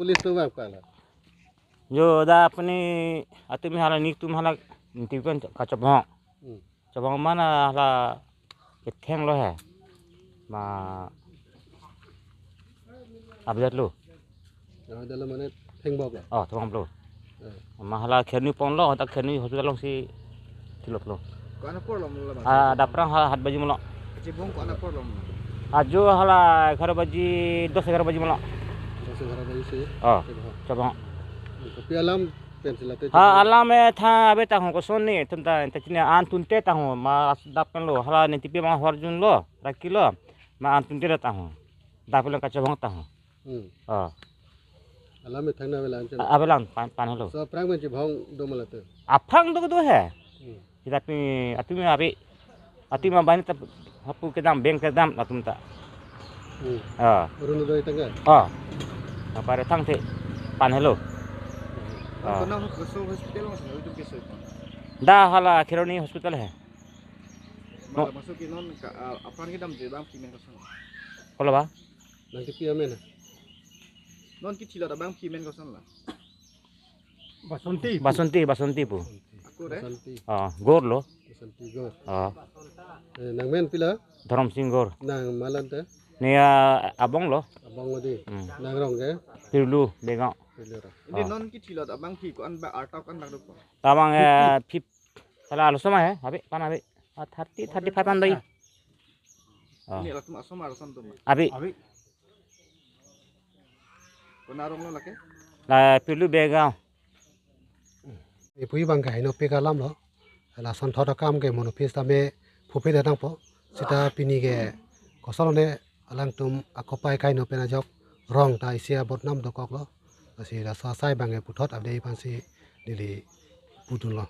पुलिस तो बाप काला जो दा अपनी अति में हाला nik tu हाला टिकन का चबong mana hala ketheng lo है ma abjad lo dalam mana theng bob lah oh thong lo ma hala kherni pon lo tak kherni hospital lo si tilot lo ko ana por lo la da prang hala 7 baji mulo cebong ko ana por lo ajo hala 11 baji 11 baji mulo 11 baji se oh chabong tapi alam pensilate alam था अबे ता को सोन नहीं तुम ता तचने आन तुनते ता हूं मा दापन लो हला ने तिपे मा हरजुन लो रखी लो मा आन तुनते रहता हूं दापन का चबंग ता हूं alam में थंगना वेला अबेलां पान लो सब प्रांग में भौंग दो मलते अफंग दो है tapi atu में अबे अति मा बानी ता हपु के दाम बैंक के दाम तुम ता urun do itanga apa datang te pan hello ko na hospital mas na itu keso da hala khironi hospital है masuk ki non apa ki dam je bang kimen kosan kalau ba nanti pia mena non ki thila da bang kimen kosan la basunti pu aku re gor lo basunti gor nang men men pila dharam singh gor nang malan te nia abong lo abang ngodi nang rong ke pirlu bega ini non ki thila da bang ki ko an ba arta kan ba ko tamang fif salah lo sama है अबे pan अबे 35 an doi ini la tuma asoma rasan tu अबे ko na rong lo la ke la pirlu bega pui bang kai no pe kalam lo la son thota kam ke mono pes tame phupe da tang po sita pini ke kosol ne alang tum akopai kai no pena jok rong ta isia bot nam do kok lo asi ra sa sai bang e puthot abdei pan si dili putun lo